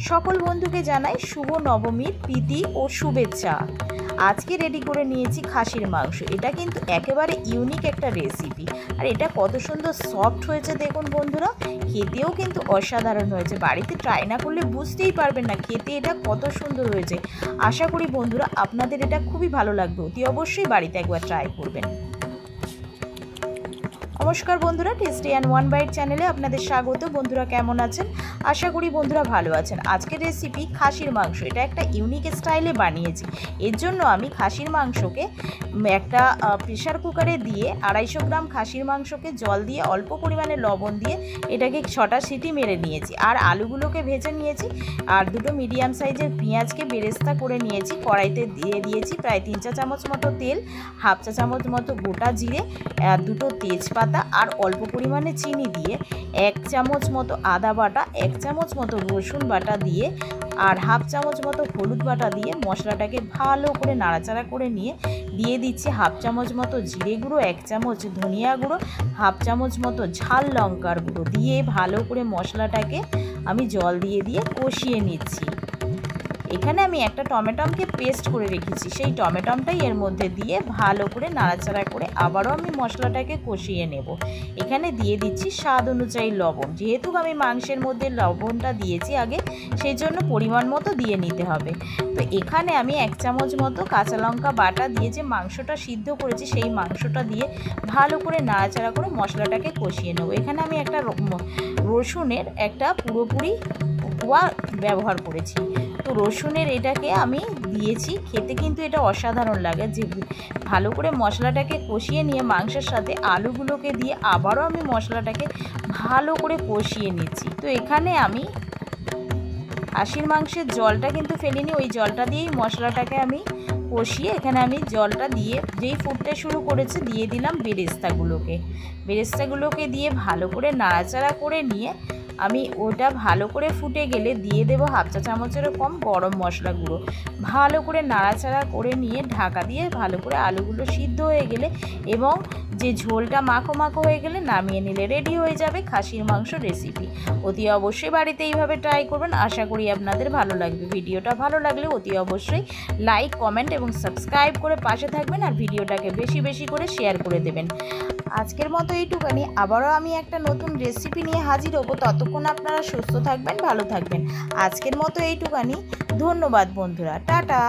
সকল বন্ধুকে জানাই শুভ নবমীর প্রীতি ও শুভেচ্ছা। আজকে রেডি করে নিয়েছি খাসির মাংস। এটা কিন্তু একেবারে ইউনিক একটা রেসিপি, আর এটা কত সুন্দর সফট হয়েছে দেখুন বন্ধুরা, খেতেও কিন্তু অসাধারণ হয়েছে। বাড়িতে ট্রাই না করলে বুঝতেই পারবেন না খেতে এটা কত সুন্দর হয়েছে। আশা করি বন্ধুরা আপনাদের এটা খুবই ভালো লাগবে, অতি অবশ্যই বাড়িতে একবার ট্রাই করবেন। নমস্কার বন্ধুরা, টেস্টি অ্যান্ড ওয়ান বাইট চ্যানেলে আপনাদের স্বাগত। বন্ধুরা কেমন আছেন? আশা করি বন্ধুরা ভালো আছেন। আজকের রেসিপি খাসির মাংস। এটা একটা ইউনিক স্টাইলে বানিয়েছি। এর জন্য আমি খাসির মাংসকে একটা প্রেশার কুকারে দিয়ে 250 গ্রাম খাসির মাংসকে জল দিয়ে অল্প পরিমাণে লবণ দিয়ে এটাকে 6টা সিটি মেরে নিয়েছি। আর আলুগুলোকে ভেজে নিয়েছি, আর দুটো মিডিয়াম সাইজের পেঁয়াজকে বেরেস্তা করে নিয়েছি। কড়াইতে দিয়ে দিয়েছি প্রায় 3 চা চামচ মতো তেল, হাফ চা চামচ মতো গোটা জিরে, দুটো তেজপাতা আর অল্প পরিমাণে চিনি দিয়ে 1 চামচ মতো আদা বাটা, 1 চামচ মতো রসুন বাটা দিয়ে আর হাফ চামচ মতো হলুদ বাটা দিয়ে মশলাটাকে ভালো করে নাড়াচাড়া করে নিয়ে দিয়ে দিচ্ছি হাফ চামচ মতো জিরে গুঁড়ো, 1 চামচ ধনিয়া গুঁড়ো, হাফ চামচ মতো ঝাল লঙ্কার গুঁড়ো দিয়ে ভালো করে মশলাটাকে আমি জল দিয়ে দিয়ে কষিয়ে নিচ্ছি। এখানে আমি একটা টমেটোকে পেস্ট করে রেখেছি, সেই টমেটোটাই এর মধ্যে দিয়ে ভালো করে নাড়াচাড়া করে আবারও আমি মশলাটাকে কষিয়ে নেব। এখানে দিয়ে দিচ্ছি স্বাদ অনুযায়ী লবণ। যেহেতু আমি মাংসের মধ্যে লবণটা দিয়েছি আগে, সেই জন্য পরিমাণ মতো দিয়ে নিতে হবে। তো এখানে আমি 1 চামচ মতো কাঁচা লঙ্কা বাটা দিয়ে যে মাংসটা সিদ্ধ করেছি সেই মাংসটা দিয়ে ভালো করে নাড়াচাড়া করে মশলাটাকে কষিয়ে নেব। এখানে আমি একটা রসুনের একটা পুরোপুরি কোয়া ব্যবহার করেছি। তো রসুনের এটাকে আমি দিয়েছি, খেতে কিন্তু এটা অসাধারণ লাগে। যে ভালো করে মশলাটাকে কষিয়ে নিয়ে মাংসের সাথে আলুগুলোকে দিয়ে আবারও আমি মশলাটাকে ভালো করে কষিয়ে নিচ্ছি। তো এখানে আমি খাসির মাংসের জলটা কিন্তু ফেলিনি, ওই জলটা দিয়েই মশলাটাকে আমি কষিয়ে এখানে আমি জলটা দিয়ে যেই ফুটতে শুরু করেছে দিয়ে দিলাম বেরেস্তাগুলোকে দিয়ে ভালো করে নাড়াচাড়া করে নিয়ে আমি ওটা ভালো করে ফুটে গেলে দিয়ে দেব হাফ চা চামচেরও কম গরম মশলা গুঁড়ো। ভালো করে নাড়াচাড়া করে নিয়ে ঢাকা দিয়ে ভালো করে আলুগুলো সিদ্ধ হয়ে গেলে এবং যে ঝোলটা মাখো মাখো হয়ে গেলে নামিয়ে নিলে রেডি হয়ে যাবে খাসির মাংস রেসিপি। অতি অবশ্যই বাড়িতে এইভাবে ট্রাই করবেন, আশা করি আপনাদের ভালো লাগবে। ভিডিওটা ভালো লাগলে অতি অবশ্যই লাইক, কমেন্ট এবং সাবস্ক্রাইব করে পাশে থাকবেন, আর ভিডিওটাকে বেশি বেশি করে শেয়ার করে দেবেন। আজকের মতো এইটুখানি, আবারও আমি একটা নতুন রেসিপি নিয়ে হাজির হব। ততক্ষণ আপনারা সুস্থ থাকবেন, ভালো থাকবেন। আজকের মতো এইটুখানি, ধন্যবাদ বন্ধুরা, টাটা।